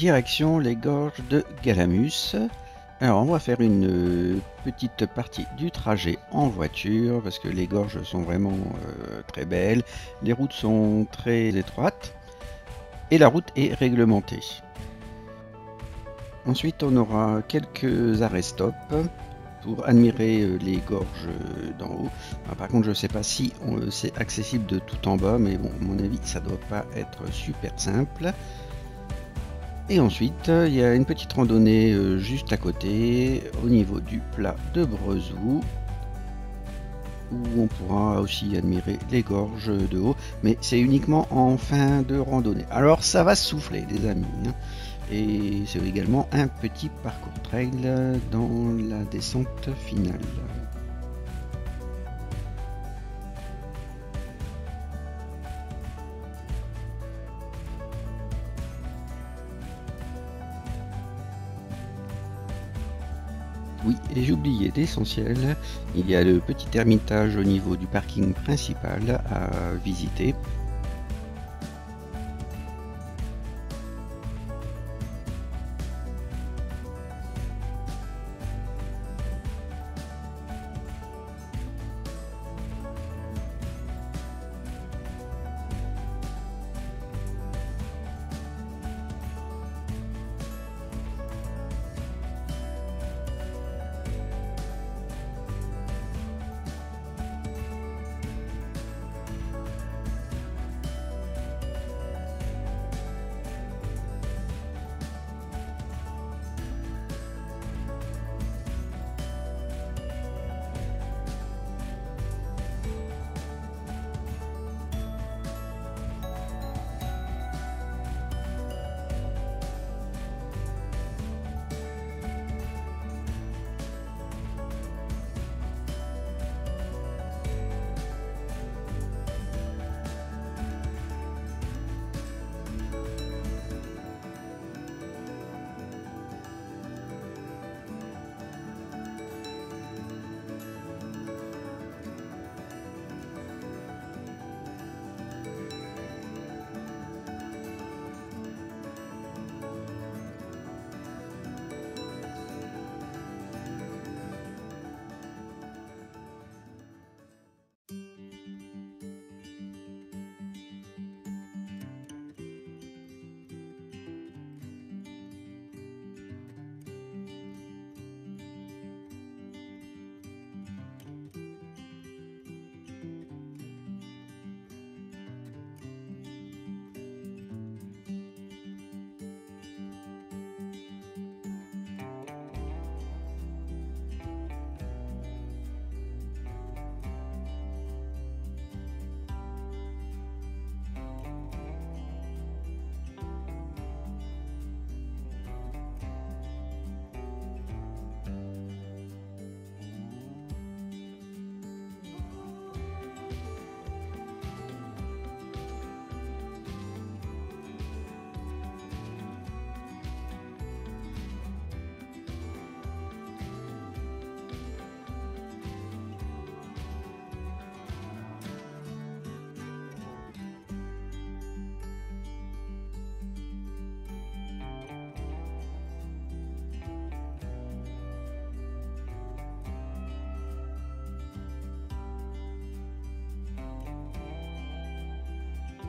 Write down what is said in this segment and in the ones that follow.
direction les gorges de Galamus. Alors on va faire une petite partie du trajet en voiture parce que les gorges sont vraiment très belles, les routes sont très étroites et la route est réglementée. Ensuite on aura quelques arrêts-stop pour admirer les gorges d'en haut. Alors, par contre je ne sais pas si c'est accessible de tout en bas, mais bon à mon avis ça doit pas être super simple. Et ensuite, il y a une petite randonnée juste à côté, au niveau du plat de Brezou, où on pourra aussi admirer les gorges de haut, mais c'est uniquement en fin de randonnée. Alors ça va souffler les amis, hein. Et c'est également un petit parcours trail dans la descente finale. Oui, et j'ai oublié l'essentiel, il y a le petit ermitage au niveau du parking principal à visiter.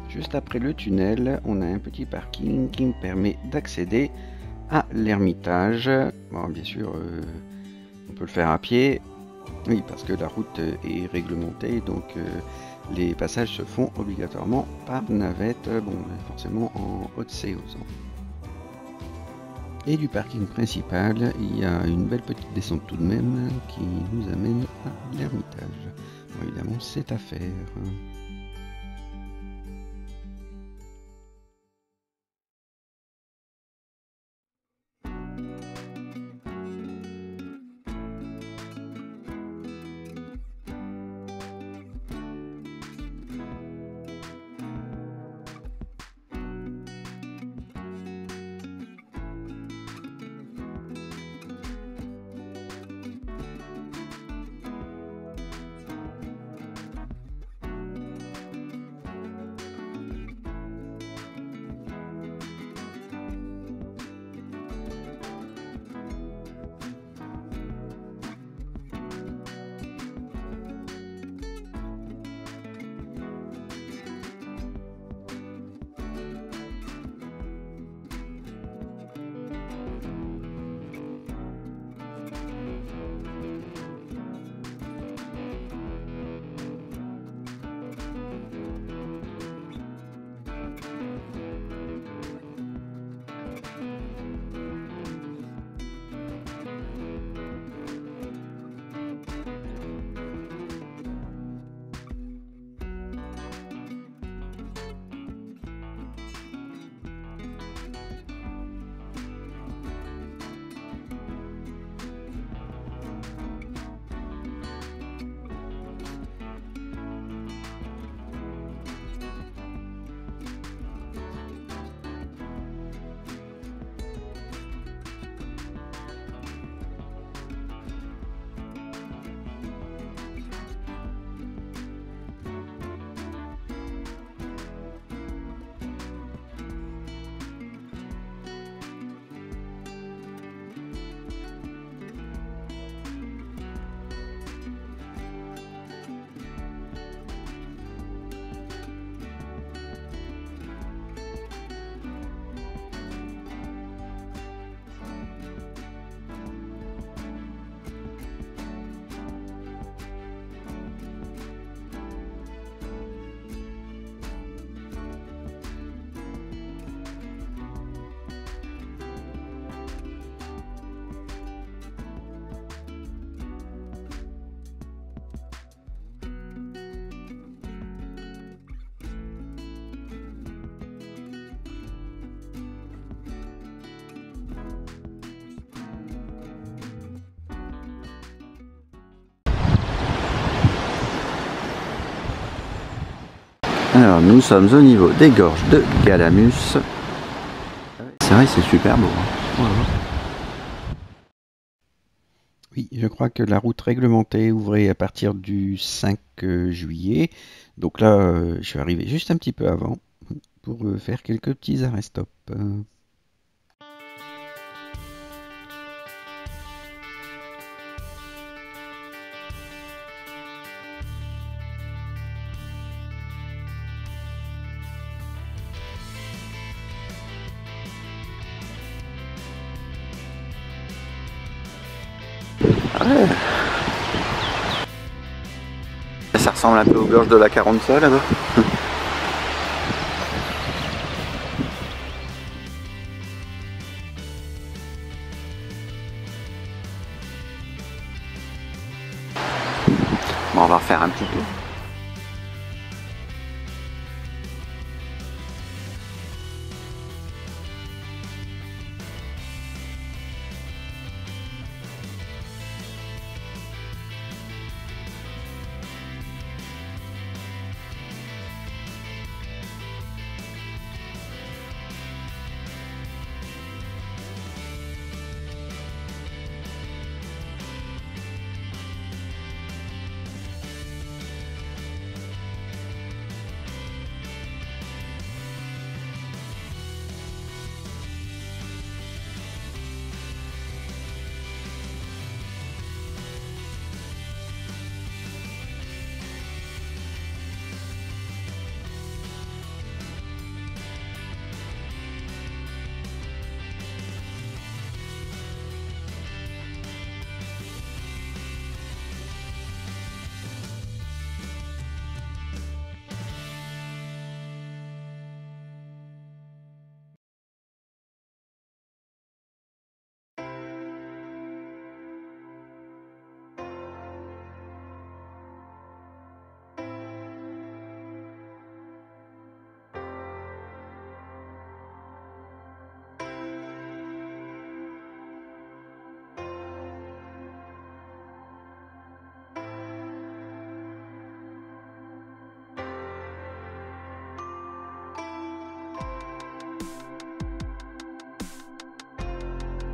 Juste après le tunnel, on a un petit parking qui me permet d'accéder à l'ermitage. Bon, bien sûr, on peut le faire à pied, oui, parce que la route est réglementée, donc les passages se font obligatoirement par navette, bon, forcément en Haute-Séouzan. Et du parking principal, il y a une belle petite descente tout de même qui nous amène à l'ermitage. Bon, évidemment, c'est à faire. Alors nous sommes au niveau des gorges de Galamus. C'est vrai, c'est super beau. Voilà. Oui, je crois que la route réglementée ouvrait à partir du 5 juillet. Donc là, je suis arrivé juste un petit peu avant pour faire quelques petits arrêts-stop. Ouais. Ça ressemble un peu aux gorges de la Carranza là-bas. Bon, on va refaire un petit tour.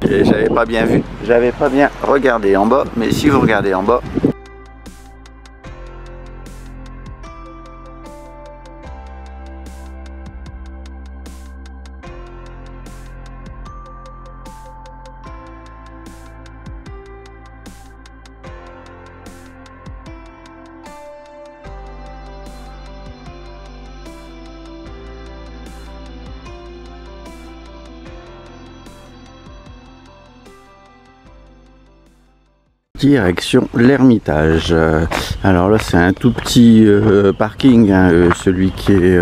Et j'avais pas bien vu, j'avais pas bien regardé en bas, mais si vous regardez en bas, direction l'Ermitage. Alors là c'est un tout petit parking, hein, celui qui est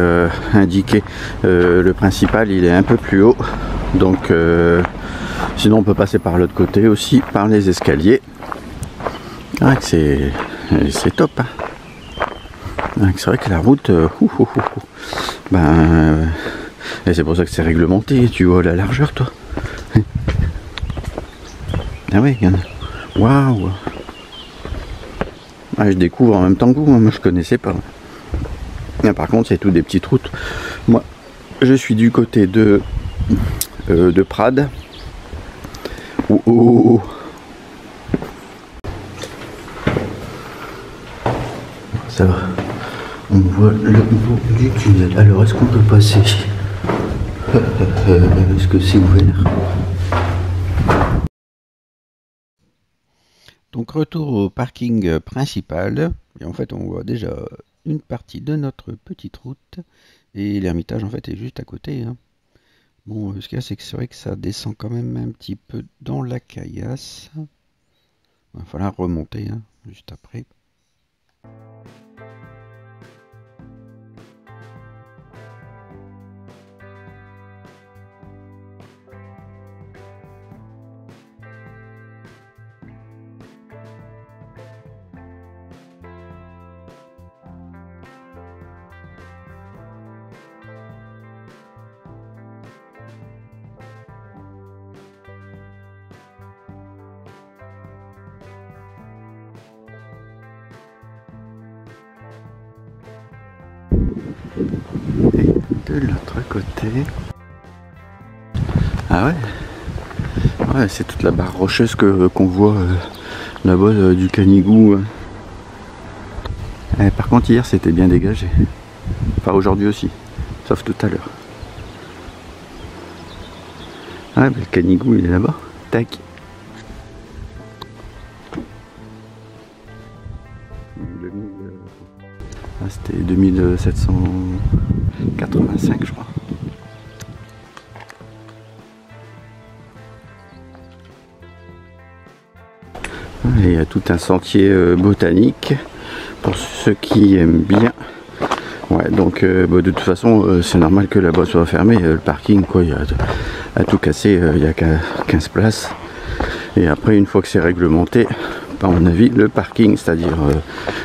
indiqué. Le principal il est un peu plus haut, donc sinon on peut passer par l'autre côté aussi, par les escaliers. Ah, c'est top, hein. C'est vrai que la route, ben, et c'est pour ça que c'est réglementé, tu vois la largeur toi. Ah ouais, regarde. Waouh! Ah, je découvre en même temps que vous, moi je connaissais pas. Ah, par contre, c'est tout des petites routes. Moi, je suis du côté de Prades. Oh. Ça va. On voit le bout du tunnel. Alors, est-ce qu'on peut passer? Est-ce que c'est ouvert? Donc retour au parking principal, et en fait on voit déjà une partie de notre petite route, et l'Ermitage en fait est juste à côté, hein. Bon, ce qu'il y a c'est que c'est vrai que ça descend quand même un petit peu dans la caillasse. Il va falloir remonter, hein, juste après. Et de l'autre côté. Ah ouais. Ouais, c'est toute la barre rocheuse qu'on voit là-bas du Canigou. Par contre hier c'était bien dégagé. Enfin aujourd'hui aussi, sauf tout à l'heure. Ah le Canigou il est là-bas. Tac. Ah, c'était 2785 je crois. Et il y a tout un sentier botanique pour ceux qui aiment bien. Ouais, donc de toute façon c'est normal que là-bas soit fermé. Le parking quoi, il y a à tout casser, il n'y a qu'à 15 places. Et après une fois que c'est réglementé, à mon avis le parking, c'est-à-dire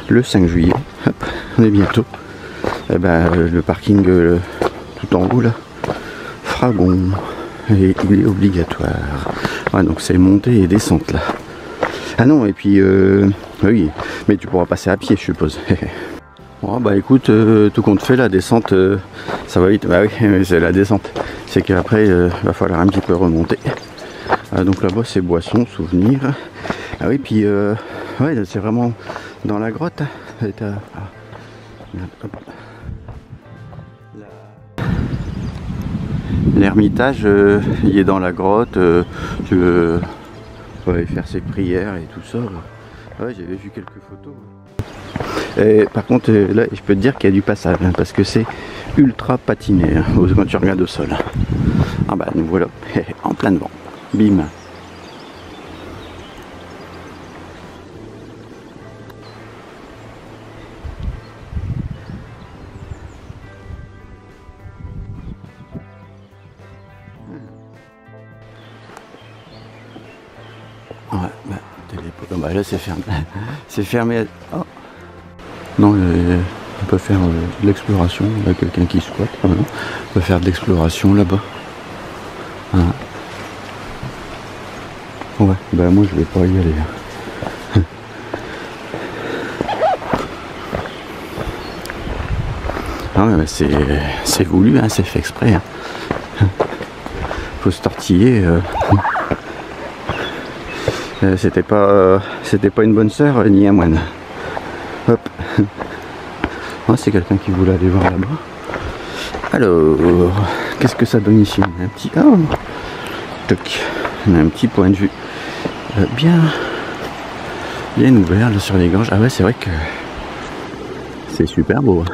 le 5 juillet, hop, on est bientôt. Et ben, le parking tout en haut là, Fragon, et il est obligatoire. Ouais, donc c'est montée et descente là. Ah non, et puis oui, mais tu pourras passer à pied je suppose. Bon, bah écoute, tout compte fait, la descente, ça va vite. Bah oui, c'est la descente. C'est qu'après, va falloir un petit peu remonter. Donc là-bas, c'est boissons, souvenirs. Ah oui, puis ouais, c'est vraiment dans la grotte. L'ermitage, il est dans la grotte. Tu veux aller faire ses prières et tout ça. Ouais, j'avais vu quelques photos. Et par contre là je peux te dire qu'il y a du passage hein, parce que c'est ultra patiné hein, quand tu regardes au sol. Ah bah nous voilà en plein vent. Bim. Ouais, bah, bah là c'est fermé. C'est fermé. Oh. Non, on peut faire de l'exploration. Il y a quelqu'un qui squatte. On peut faire de l'exploration là-bas. Ah. Ouais, bah moi je vais pas y aller. Ah ouais, c'est voulu, hein, c'est fait exprès. Hein. Faut se tortiller. C'était pas une bonne sœur ni un moine. Hop. Oh, c'est quelqu'un qui voulait aller voir là-bas. Alors, qu'est-ce que ça donne ici? On a un petit. Oh, toc. On a un petit point de vue bien ouvert là, sur les gorges. Ah ouais, c'est vrai que c'est super beau.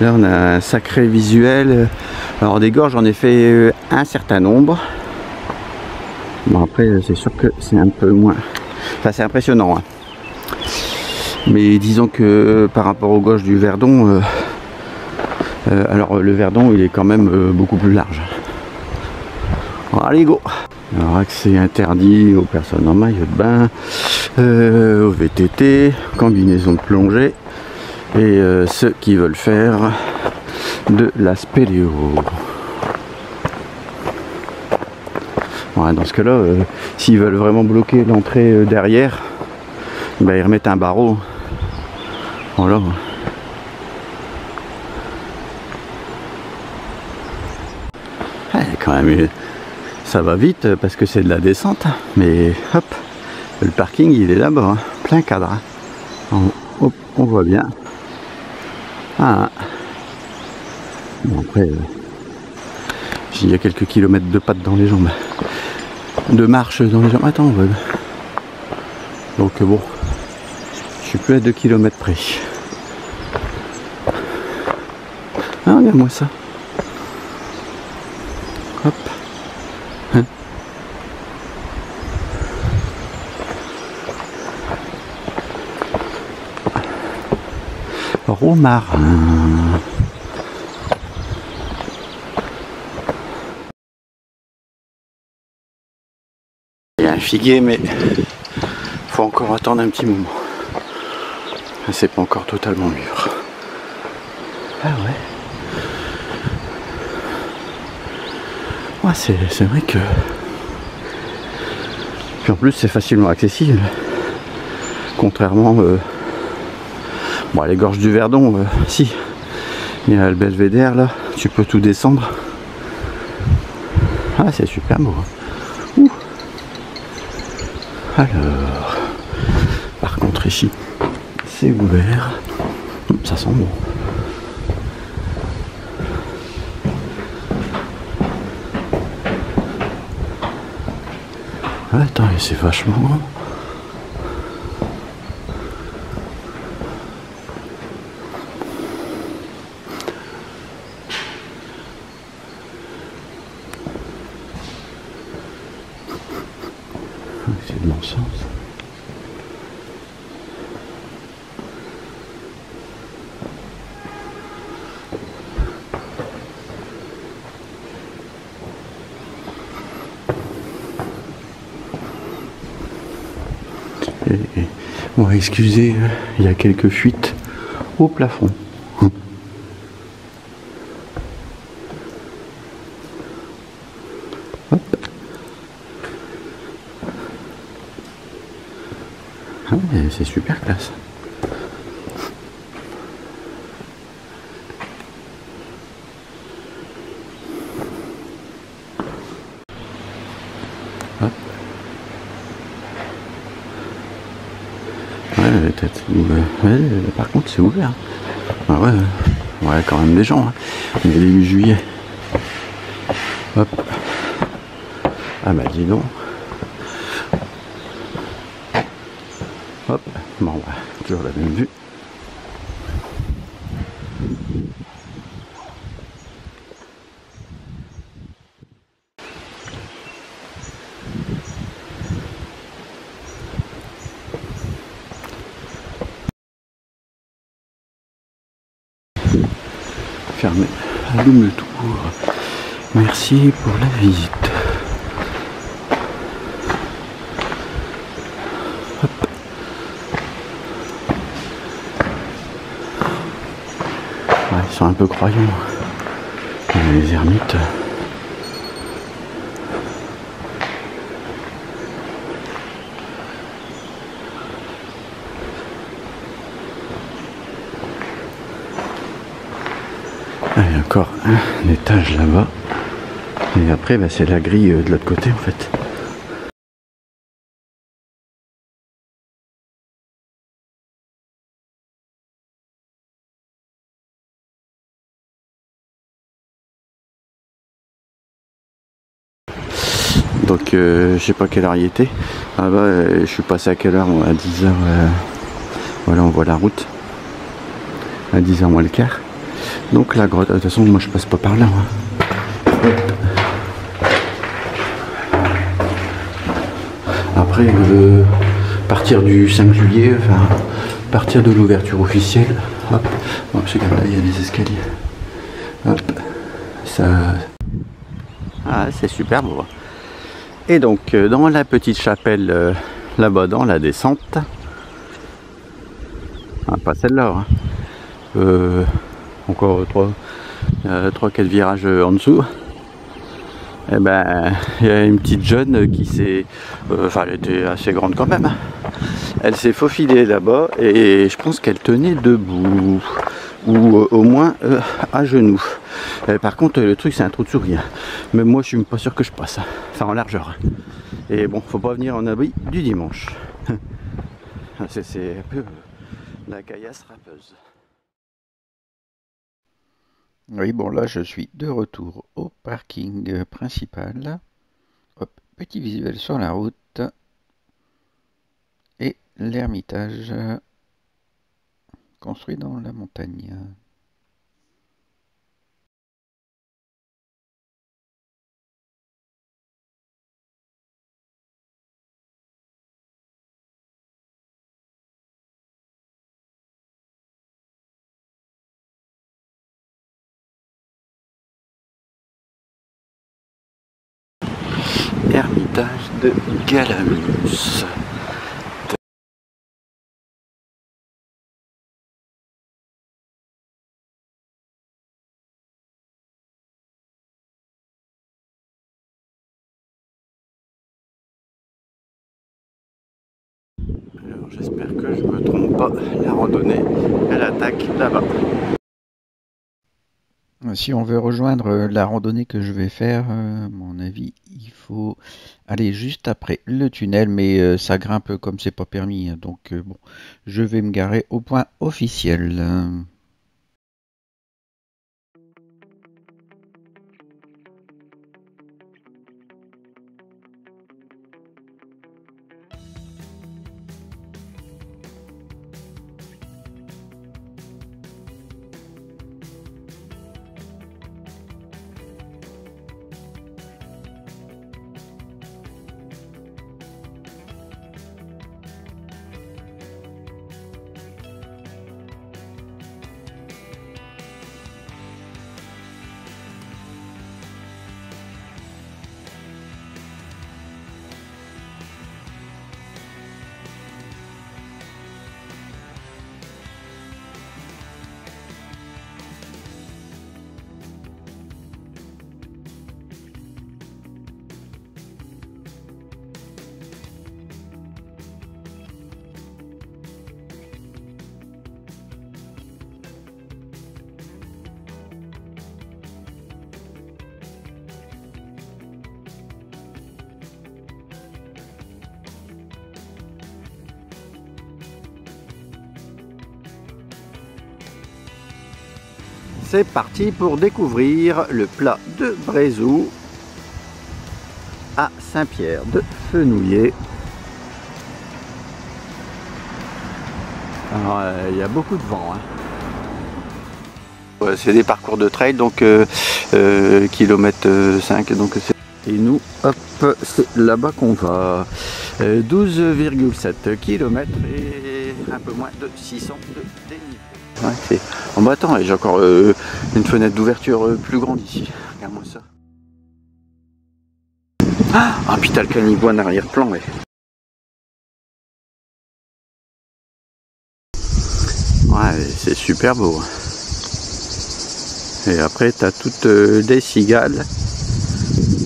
Là, on a un sacré visuel. Alors, des gorges, j'en ai fait un certain nombre. Bon, après, c'est sûr que c'est un peu moins. Enfin, c'est impressionnant. Hein. Mais disons que par rapport aux gorges du Verdon, alors le Verdon, il est quand même beaucoup plus large. Bon, allez, go! Alors, accès interdit aux personnes en maillot de bain, aux VTT, combinaison de plongée, et ceux qui veulent faire de la spéléo. Ouais, dans ce cas-là, s'ils veulent vraiment bloquer l'entrée derrière, bah, ils remettent un barreau. Voilà. Quand même, ça va vite parce que c'est de la descente, mais hop, le parking il est là-bas, hein, plein cadre. Hop, on voit bien. Ah. Bon, après, il y a quelques kilomètres de pattes dans les jambes, de marche dans les jambes. Attends, donc bon, je suis plus à 2 km près. Ah, regarde-moi ça. Hop. Hein. Romarin. Il y a un figuier, mais faut encore attendre un petit moment. C'est pas encore totalement mûr. Ah ouais. Ouais, c'est vrai que. Puis en plus, c'est facilement accessible. Contrairement Bon, les gorges du Verdon, si. Il y a le belvédère là, tu peux tout descendre. Ah, c'est super beau. Ouh. Alors, par contre ici, c'est ouvert. Ça sent bon. Ah, attends, c'est vachement grand. C'est de l'encens. Bon, excusez, il y a quelques fuites au plafond. Hop. Ah, c'est super classe. Hop. Ouais, par contre c'est ouvert. Ah ouais, ouais, quand même des gens. Hein. On est début juillet. Hop. Ah bah dis donc. Hop. Bon bah, toujours la même vue. Fermé à double tour. Merci pour la visite. Hop. Ouais, ils sont un peu croyants, les ermites. Il y a encore un étage là-bas. Et après, bah, c'est la grille de l'autre côté en fait. Donc je sais pas quelle heure il était. Ah bah je suis passé à quelle heure? À 10h. Voilà, on voit la route. À 10h moins le quart. Donc la grotte, de toute façon moi je passe pas par là. Hein. Après partir du 5 juillet, enfin partir de l'ouverture officielle, hop, bon, je sais que là il y a des escaliers. Hop, ça. Ah c'est super beau. Et donc dans la petite chapelle là-bas dans la descente. Ah, pas celle-là. Hein. Encore 3-4 virages en dessous. Et ben il y a une petite jeune qui s'est. Enfin elle était assez grande quand même. Elle s'est faufilée là-bas et je pense qu'elle tenait debout. Ou au moins à genoux. Par contre le truc c'est un trou de souris. Mais moi je suis pas sûr que je passe. Enfin en largeur. Et bon, faut pas venir en abri du dimanche. C'est un peu la caillasse râpeuse. Oui, bon là je suis de retour au parking principal. Hop, petit visuel sur la route. Et l'ermitage construit dans la montagne. Ermitage de Galamus. Alors j'espère que je me trompe pas, la randonnée elle attaque là-bas. Si on veut rejoindre la randonnée que je vais faire, à mon avis, il faut aller juste après le tunnel, mais ça grimpe comme c'est pas permis, hein, donc bon, je vais me garer au point officiel. C'est parti pour découvrir le plat de Brézou à Saint-Pierre-de-Fenouillet. Alors il y a beaucoup de vent, hein. Ouais, c'est des parcours de trail, donc kilomètre 5, donc et nous hop c'est là-bas qu'on va. 12,7 km et un peu moins de 600 de dénivelé. Ouais, en battant, j'ai encore une fenêtre d'ouverture plus grande ici. Regarde-moi ça. Ah, puis t'as le caniveau en arrière-plan. Ouais, c'est super beau. Et après, t'as toutes des cigales.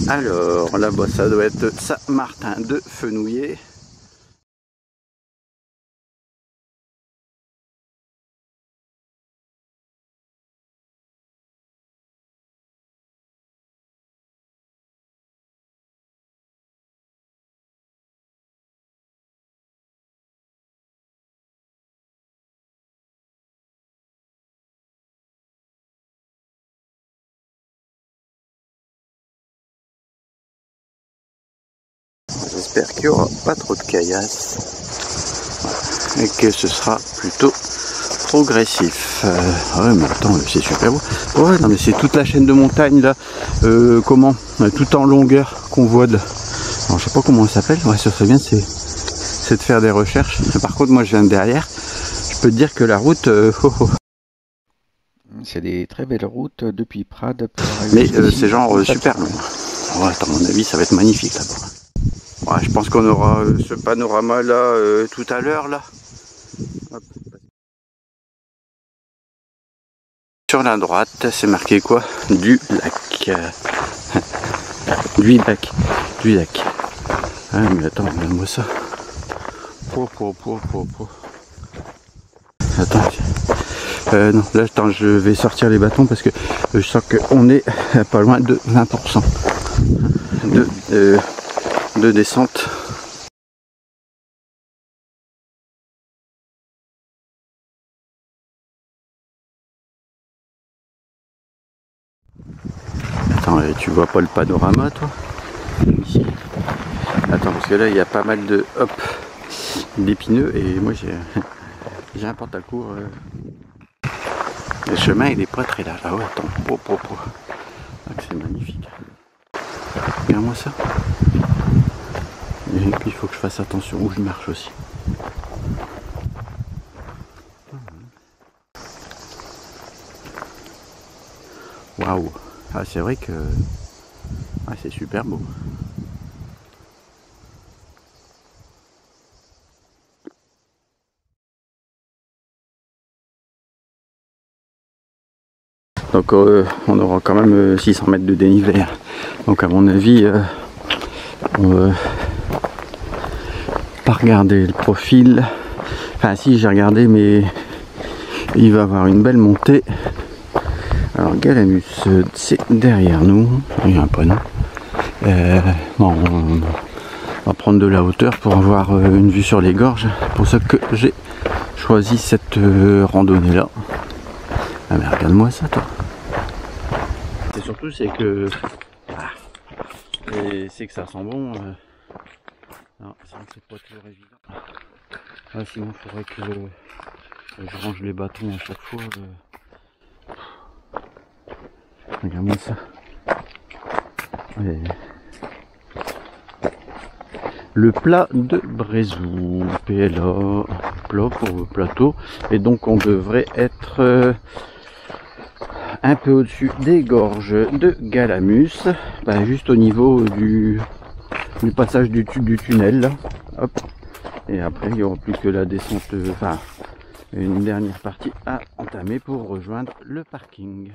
Alors, là-bas, ça doit être Saint-Martin-de-Fenouillet. J'espère qu'il n'y aura pas trop de caillasses et que ce sera plutôt progressif. Ouais, mais attends, c'est super beau. Ouais, non, mais c'est toute la chaîne de montagne là, comment, tout en longueur qu'on voit de. Alors, je sais pas comment ça s'appelle. Ouais, ce serait bien, c'est de faire des recherches. Par contre, moi, je viens de derrière. Je peux te dire que la route, C'est des très belles routes depuis Prades. Mais c'est genre super long. Ouais, à mon avis, ça va être magnifique là-bas. Ouais, je pense qu'on aura ce panorama là tout à l'heure là. Hop. Sur la droite, c'est marqué quoi? Du lac. Du lac. Du lac. Ah mais attends, regarde-moi ça. Attends. Non, là attends, je vais sortir les bâtons parce que je sens qu'on est pas loin de 20% de descente. Attends, tu vois pas le panorama toi? Ici. Attends, parce que là il y a pas mal de d'épineux et moi j'ai un pantalcourt. Le chemin il est pas très large. Ah ouais, attends, ah, c'est magnifique. Regarde-moi ça. Et puis il faut que je fasse attention où je marche aussi. Waouh. Ah c'est vrai que ah, c'est super beau. Donc on aura quand même 600 mètres de dénivelé. Donc à mon avis pas regardé le profil. Enfin si, j'ai regardé, mais il va avoir une belle montée. Alors Galamus, c'est derrière nous. Il y a un panneau. Bon, on va prendre de la hauteur pour avoir une vue sur les gorges. C'est pour ça que j'ai choisi cette randonnée là. Ah mais regarde-moi ça, toi. Et surtout c'est que c'est que ça sent bon. Non, c'est pas toujours évident. Ah, sinon il faudrait que je range les bâtons à chaque fois. Regarde-moi ça. Et le plat de Brézou, PLA, plat pour plateau, et donc on devrait être un peu au-dessus des gorges de Galamus, juste au niveau du passage du tunnel là. Hop. Et après il n'y aura plus que la descente, une dernière partie à entamer pour rejoindre le parking.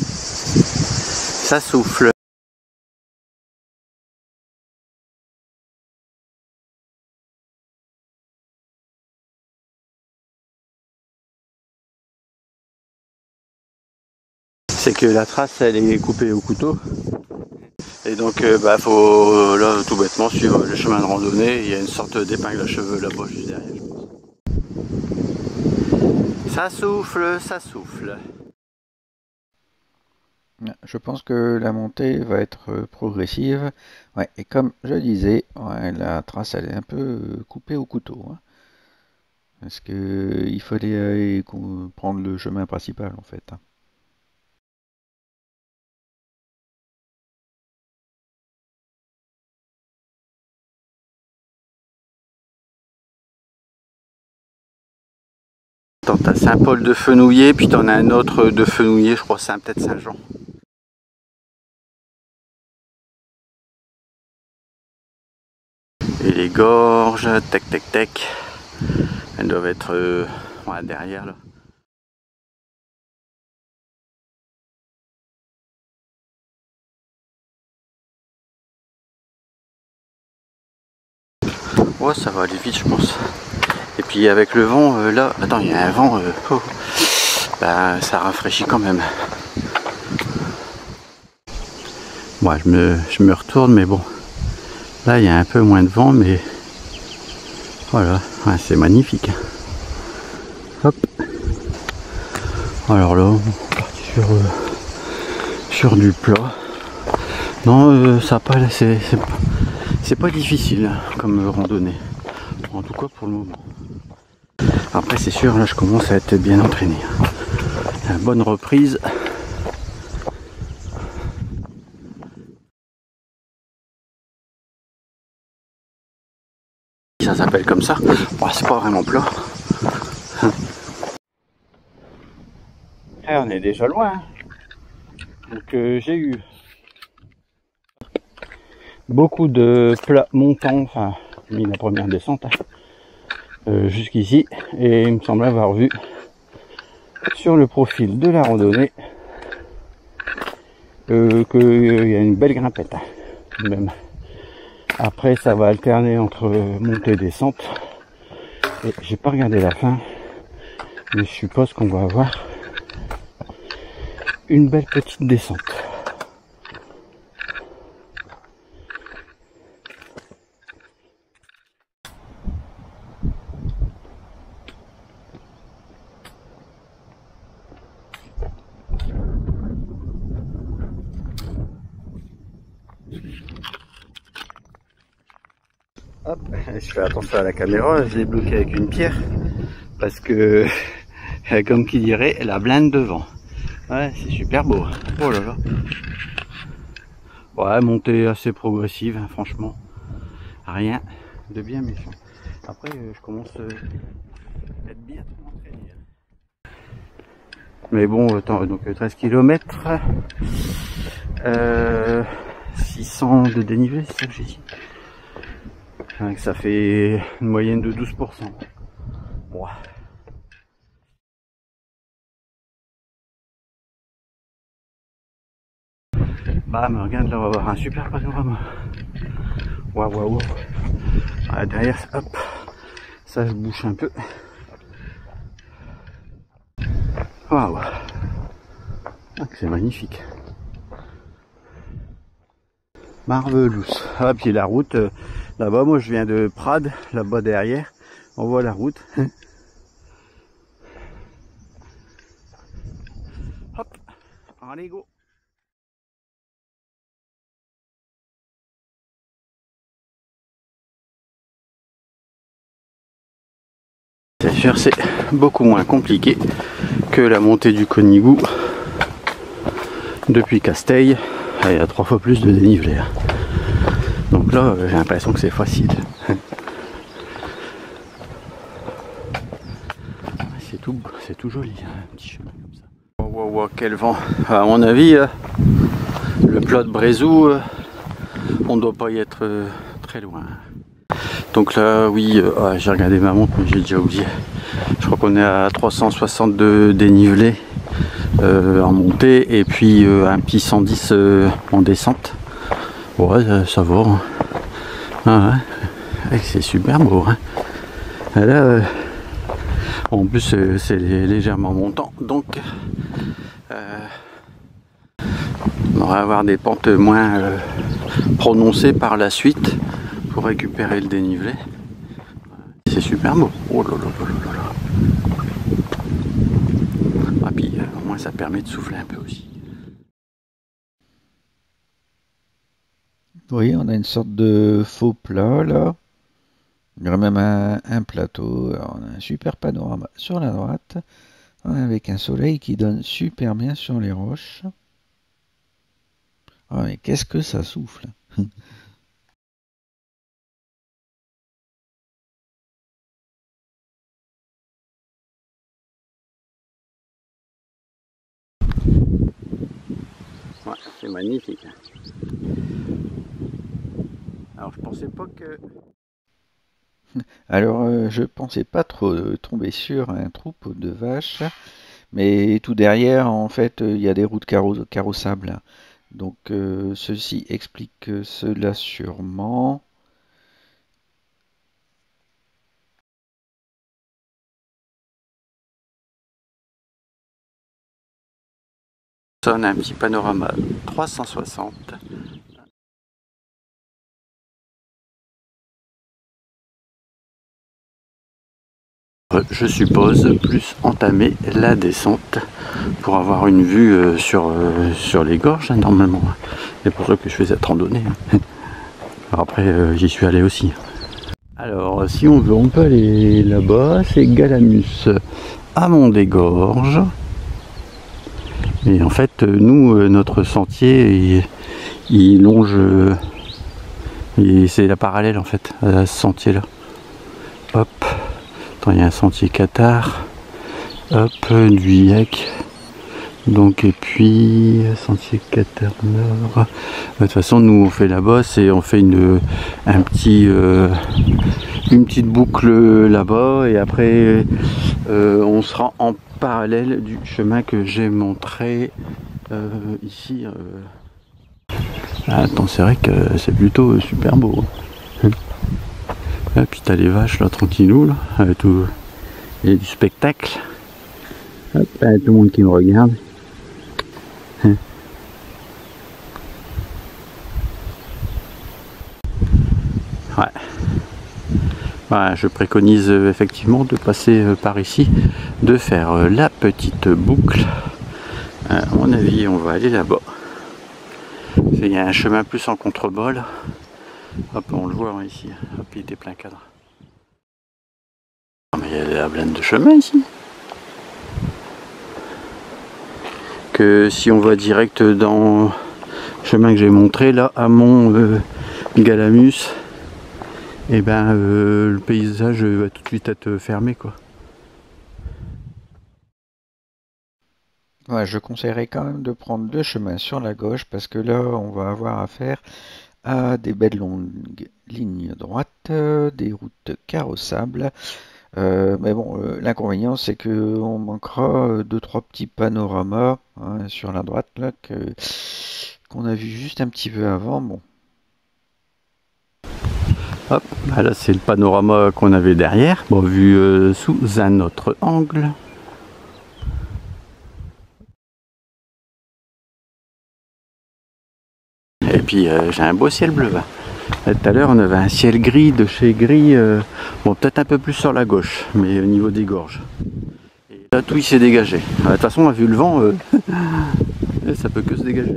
Ça souffle. C'est que la trace elle est coupée au couteau. Et donc faut là tout bêtement suivre le chemin de randonnée. Il y a une sorte d'épingle à cheveux là-bas juste derrière, je pense. Ça souffle, ça souffle. Je pense que la montée va être progressive. Ouais, et comme je disais, ouais, la trace elle est un peu coupée au couteau. Hein, parce que il fallait prendre le chemin principal en fait. Hein. T'as Saint-Paul de Fenouillet, puis t'en as un autre de Fenouillet, je crois peut-être Saint-Jean. Et les gorges, tac tac tac, elles doivent être derrière là. Ouais, ça va aller vite je pense. Et puis avec le vent là, attends, il y a un vent, ça rafraîchit quand même. Bon, je me retourne, mais bon, là il y a un peu moins de vent, mais voilà, ouais, c'est magnifique. Hop. Alors là, on est parti sur du plat. Non, ça pas, c'est pas difficile comme randonnée. En tout cas pour le moment. Après c'est sûr, là je commence à être bien entraîné. Bonne reprise. Ça s'appelle comme ça. Bon, c'est pas vraiment plat. Et on est déjà loin. Donc j'ai eu beaucoup de plats montants, enfin mis la première descente jusqu'ici, et il me semble avoir vu sur le profil de la randonnée qu'il y a une belle grimpette même. Après ça va alterner entre montée et descente, et j'ai pas regardé la fin, mais je suppose qu'on va avoir une belle petite descente. Hop, je fais attention à la caméra, je l'ai bloqué avec une pierre parce que, comme qui dirait, la blinde devant. Ouais, c'est super beau. Oh là là. Ouais, montée assez progressive, hein, franchement. Rien de bien méchant. Après, je commence à être bien trop entraîné. Mais bon, attends, donc 13 km, 600 de dénivelé, c'est ça que j'ai dit. Ça fait une moyenne de 12%. Ouais. Bam, regarde, là on va avoir un super panorama. Waouh, waouh, waouh. Ah, derrière, hop, ça je bouge un peu. Waouh, ah, c'est magnifique. Marvelous. Ah, puis la route, là-bas, moi je viens de Prades, là-bas derrière, on voit la route. Hop, allez go. C'est sûr, c'est beaucoup moins compliqué que la montée du Conigou depuis Casteil. Ah, il y a 3 fois plus de dénivelé. Donc là, j'ai l'impression que c'est facile. C'est tout joli, un petit chemin comme ça. Oh, wow, wow, quel vent! À mon avis, le plat de Brézou, on ne doit pas y être très loin. Donc là, oui, j'ai regardé ma montre, mais j'ai déjà oublié. Je crois qu'on est à 362 dénivelé en montée et puis un petit 110 en descente. Ouais, ça va. Hein. Ah, ouais. C'est super beau. Hein. Et là, en plus, c'est légèrement montant, donc on va avoir des pentes moins prononcées par la suite pour récupérer le dénivelé. C'est super beau. Oh là là là là là. Ah, puis au moins ça permet de souffler un peu aussi. Oui, on a une sorte de faux plat là. Il y aurait même un plateau. Alors, on a un super panorama sur la droite, avec un soleil qui donne super bien sur les roches. Ah, mais qu'est-ce que ça souffle! Ouais, c'est magnifique. Alors je pensais pas que... Alors, je pensais pas trop tomber sur un troupeau de vaches, mais tout derrière, en fait, il y a des routes carrossables. Donc, ceci explique cela sûrement. Ça, on a un petit panorama 360. Je suppose plus entamer la descente pour avoir une vue sur les gorges, hein, normalement. C'est pour ça que je fais cette randonnée. Alors après, j'y suis allé aussi. Alors, si on veut, on peut aller là-bas. C'est Galamus à Mont-des-Gorges. Et en fait, nous, notre sentier, il longe... c'est la parallèle, en fait, à ce sentier-là. Hop. Attends, il y a un sentier Qatar. Hop, du Yac. Donc, et puis, sentier Qatar Nord. De toute façon, nous, on fait la bosse et on fait une petite boucle là-bas. Et après, on sera en parallèle du chemin que j'ai montré ici. Attends, c'est vrai que c'est plutôt super beau. Et puis t'as les vaches là, tranquillou, là, avec tout. Il y a du spectacle. Hop, tout le monde qui me regarde. Ouais. Voilà, je préconise effectivement de passer par ici, de faire la petite boucle. À mon avis, on va aller là-bas. Il y a un chemin plus en contrebas. Hop, on le voit ici. Hop, il était plein cadre. Ah, mais il y a la blinde de chemin ici. Que si on va direct dans le chemin que j'ai montré là, à Mont Galamus, et ben le paysage va tout de suite être fermé, quoi. Ouais, je conseillerais quand même de prendre le chemin sur la gauche parce que là, on va avoir affaire à des belles longues lignes droites, des routes carrossables. Mais bon, l'inconvénient, c'est que on manquera deux, trois petits panoramas, hein, sur la droite là, qu'on a vu juste un petit peu avant. Bon. Hop, bah là c'est le panorama qu'on avait derrière, bon, vu sous un autre angle. Et puis j'ai un beau ciel bleu. Tout à l'heure on avait un ciel gris de chez gris, bon peut-être un peu plus sur la gauche, mais au niveau des gorges. Et là tout il s'est dégagé. De toute façon on a vu le vent, ça peut que se dégager.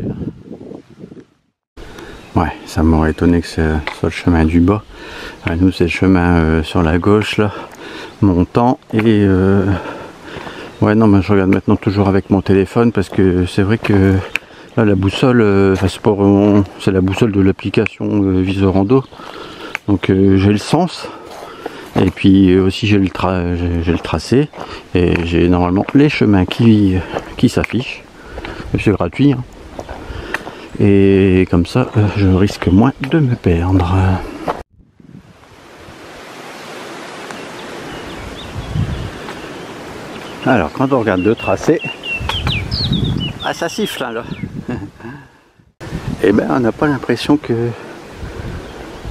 Ouais, ça m'aurait étonné que ce soit le chemin du bas. Nous c'est le chemin sur la gauche là, montant. Et ouais non mais je regarde maintenant toujours avec mon téléphone parce que c'est vrai que là la boussole, c'est la boussole de l'application Visorando. Donc j'ai le sens. Et puis aussi j'ai le tracé. Et j'ai normalement les chemins qui s'affichent. C'est gratuit. Hein. Et comme ça, je risque moins de me perdre. Alors, quand on regarde le tracé, ah, ça siffle hein, là. Et ben, on n'a pas l'impression que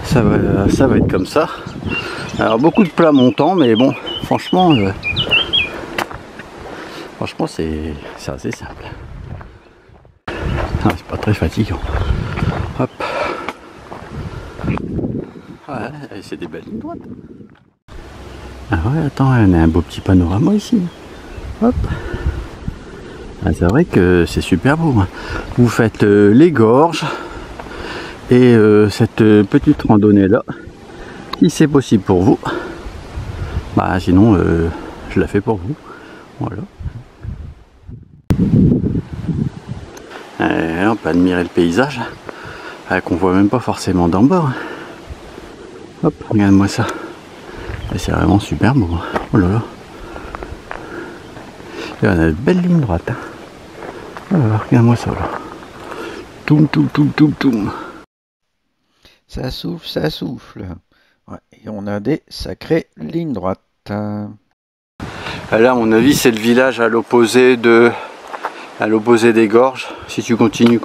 ça va être comme ça. Alors, beaucoup de plats montants, mais bon, franchement, c'est assez simple. Ah, c'est pas très fatigant. Hop. Ouais, c'est des belles lignes droites. Ah ouais, attends, on a un beau petit panorama ici. Hop. Ah, c'est vrai que c'est super beau. Hein. Vous faites les gorges et cette petite randonnée là, si c'est possible pour vous. Bah sinon, je la fais pour vous. Voilà. On peut admirer le paysage qu'on voit même pas forcément d'en bas. Hop, regarde-moi ça. C'est vraiment super beau. Oh là là. Et on a de belles lignes droites. Regarde-moi ça là. Toum toum toum toum toum. Ça souffle, ça souffle. Ouais, et on a des sacrées lignes droites. Là, à mon avis, c'est le village à l'opposé des gorges. Si tu continues.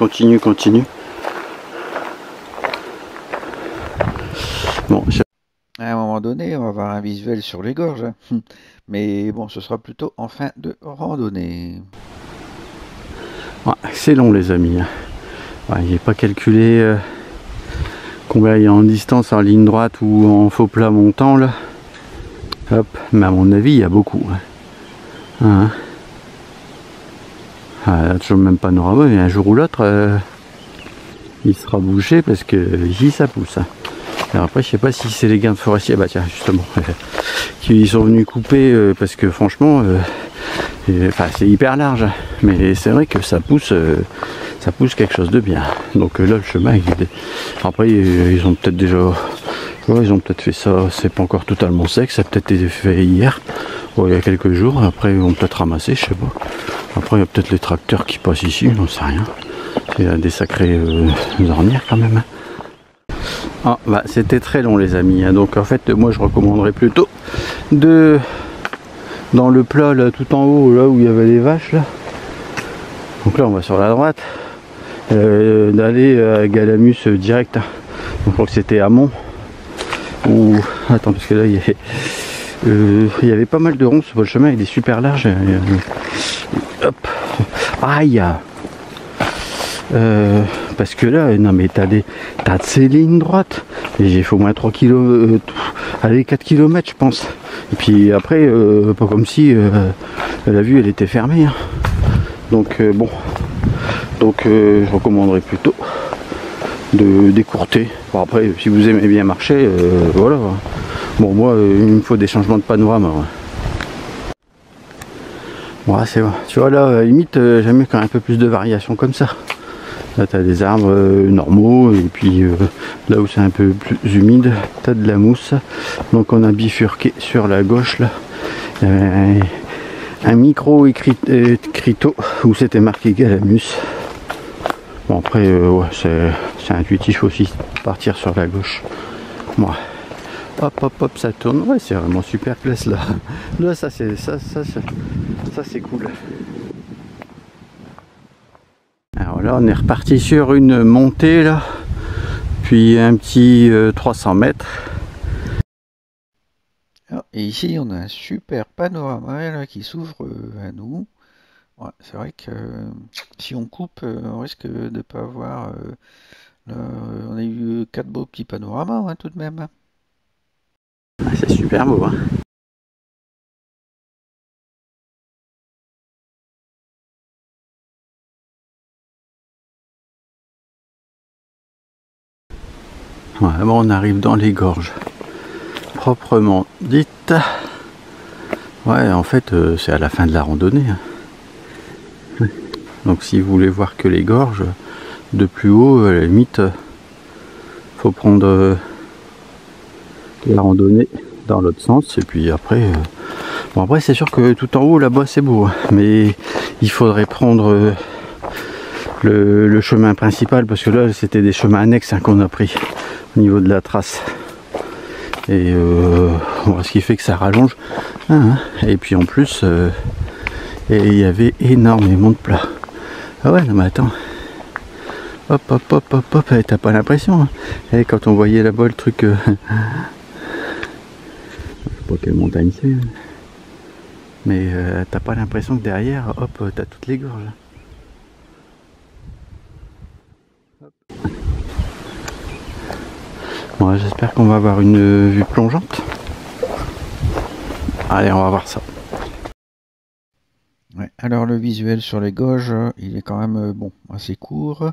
Bon, à un moment donné, on va avoir un visuel sur les gorges. Mais bon, ce sera plutôt en fin de randonnée. Ouais, c'est long les amis. Ouais, j'ai pas calculé combien il y a en distance en ligne droite ou en faux plat montant là. Hop, mais à mon avis il y a beaucoup. Hein. Là, toujours le même panorama, mais un jour ou l'autre il sera bouché parce que ici ça pousse. Alors après je sais pas si c'est les gardes forestiers, bah tiens justement, qui sont venus couper parce que franchement c'est hyper large, mais c'est vrai que ça pousse quelque chose de bien. Donc là le chemin après ils ont peut-être déjà ils ont peut-être fait ça, c'est pas encore totalement sec, ça a peut-être été fait hier, il y a quelques jours, après ils vont peut-être ramasser, je sais pas. Après il y a peut-être les tracteurs qui passent ici, j'en sais rien. Il y a des sacrés ornières quand même. Ah, bah, c'était très long les amis, hein. Donc en fait moi je recommanderais plutôt dans le plat là tout en haut là où il y avait les vaches là. Donc là on va sur la droite, d'aller à Galamus direct. Je crois que c'était Amont. Ou attends parce que là il y avait pas mal de ronds sur le chemin, il est super large. Hop. Aïe. Parce que là, non mais t'as de ces lignes droites. Et j'ai fait au moins 3 km, allez 4 km je pense. Et puis après, pas comme si la vue elle était fermée. Hein. Donc bon. Donc je recommanderais plutôt de d'écourter. Bon, après, si vous aimez bien marcher, voilà. Bon moi, il me faut des changements de panorama. Ouais, c'est bon. Tu vois là, limite, j'aime mieux quand même un peu plus de variation comme ça. Là tu as des arbres normaux et puis là où c'est un peu plus humide tu as de la mousse. Donc on a bifurqué sur la gauche là. Un micro écriteau où c'était marqué Galamus. Bon après ouais, c'est intuitif aussi partir sur la gauche. Ouais. Hop hop hop ça tourne. Ouais c'est vraiment super classe là. Là ça c'est cool. Alors Alors là on est reparti sur une montée là, puis un petit 300 mètres. Et ici on a un super panorama là, qui s'ouvre à nous. Ouais, c'est vrai que si on coupe, on risque de pas avoir. Là, on a eu 4 beaux petits panoramas hein, tout de même. C'est super beau, hein. Ouais, bon, on arrive dans les gorges proprement dites. Ouais, en fait, c'est à la fin de la randonnée. Hein. Donc, si vous voulez voir que les gorges de plus haut, à la limite, faut prendre la randonnée dans l'autre sens. Et puis après, bon, après, c'est sûr que tout en haut là-bas, c'est beau. Hein, mais il faudrait prendre le chemin principal parce que là, c'était des chemins annexes hein, qu'on a pris au niveau de la trace. Et ce qui fait que ça rallonge. Hein, et puis en plus, il y avait énormément de plats. Ah ouais, non mais attends. Hop, hop, hop, hop, hop, t'as pas l'impression. Hein. Et quand on voyait là-bas le truc... je sais pas quelle montagne c'est. Hein. Mais t'as pas l'impression que derrière, hop, t'as toutes les gorges. Bon, j'espère qu'on va avoir une vue plongeante. Allez, on va voir ça. Ouais, alors le visuel sur les gorges, il est quand même bon, assez court.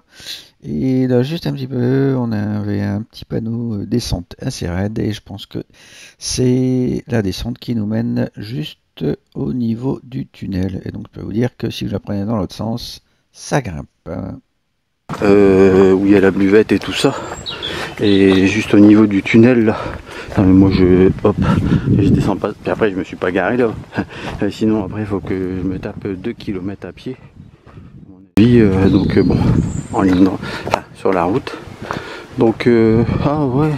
Et là, juste un petit peu, on avait un petit panneau descente assez raide. Et je pense que c'est la descente qui nous mène juste au niveau du tunnel. Et donc je peux vous dire que si vous la prenez dans l'autre sens, ça grimpe. Où il y a la buvette et tout ça. Et juste au niveau du tunnel là. Non, mais moi je descends pas. Puis après je me suis pas garé là. Sinon après il faut que je me tape 2 km à pied. Donc bon, en ligne sur la route. Donc ah ouais.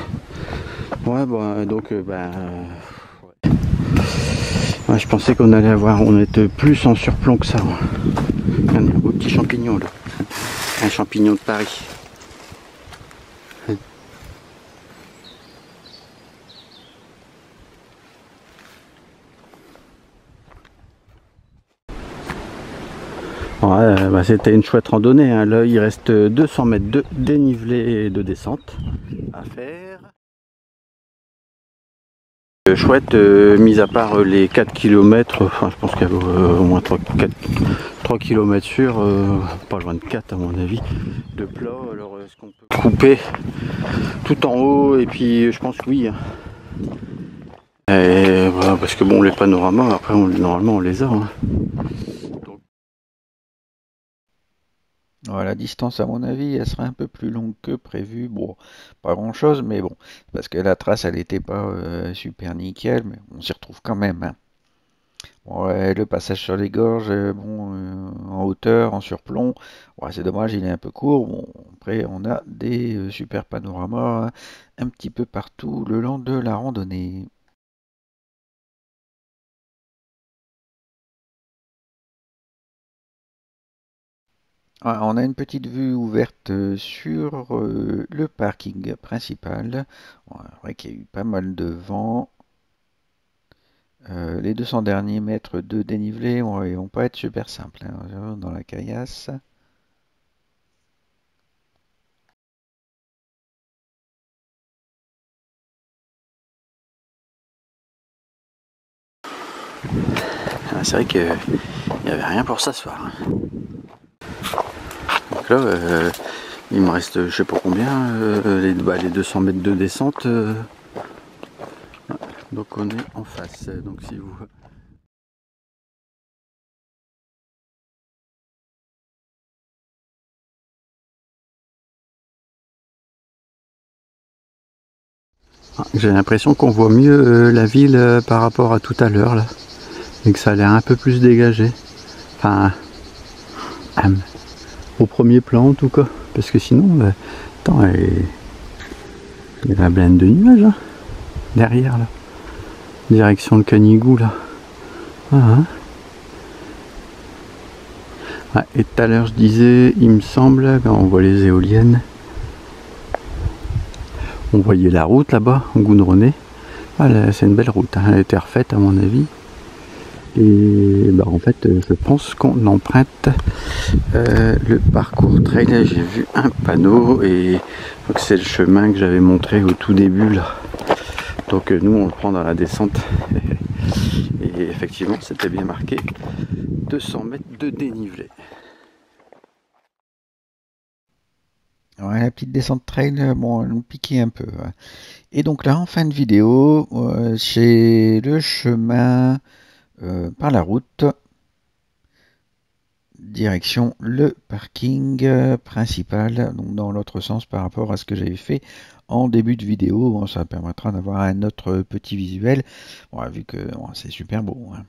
Ouais bah donc ouais. Ouais, je pensais qu'on allait avoir, on était plus en surplomb que ça. Regardez, un beau petit champignon là. Un champignon de Paris. Ouais, bah c'était une chouette randonnée. Hein. Là, il reste 200 mètres de dénivelé et de descente à faire. Chouette, mis à part les 4 km, enfin je pense qu'il y a au moins 3 km sur, pas loin de 4 à mon avis, de plat. Alors est-ce qu'on peut couper tout en haut? Et puis je pense que oui. Hein. Et, voilà, parce que bon, les panoramas, après normalement on les a. Hein. Ouais, la distance, à mon avis, elle serait un peu plus longue que prévu. Bon, pas grand-chose, mais bon, parce que la trace, elle n'était pas super nickel, mais on s'y retrouve quand même. Hein. Bon, ouais, le passage sur les gorges, bon, en hauteur, en surplomb, ouais, c'est dommage, il est un peu court. Bon, après, on a des super panoramas hein, un petit peu partout le long de la randonnée. Ah, on a une petite vue ouverte sur le parking principal. Bon, c'est vrai qu'il y a eu pas mal de vent. Les 200 derniers mètres de dénivelé ils vont pas être super simples hein, dans la caillasse. Ah, c'est vrai qu'il n'y avait rien pour s'asseoir. Hein. Donc là, il me reste je sais pas combien, les 200 mètres de descente. Donc on est en face. Donc si vous... J'ai l'impression qu'on voit mieux la ville par rapport à tout à l'heure là. Et que ça a l'air un peu plus dégagé. Enfin, au premier plan en tout cas. Parce que sinon, attends, il y a la blinde de nuages hein, derrière là. Direction le Canigou là. Ah, hein. Ouais, et tout à l'heure je disais, il me semble, quand on voit les éoliennes, on voyait la route là-bas, goudronnée. Ah, c'est une belle route, hein. Elle a été refaite à mon avis. Et bah, en fait, je pense qu'on emprunte le parcours trail. J'ai vu un panneau et c'est le chemin que j'avais montré au tout début là. Donc nous on le prend dans la descente. Et effectivement c'était bien marqué 200 mètres de dénivelé. Ouais, la petite descente trail, bon, elle me piquait un peu. Ouais. Et donc là, en fin de vidéo, c'est le chemin par la route, direction le parking principal, donc dans l'autre sens par rapport à ce que j'avais fait en début de vidéo. Bon, ça permettra d'avoir un autre petit visuel, bon, vu que bon, c'est super beau. Hein.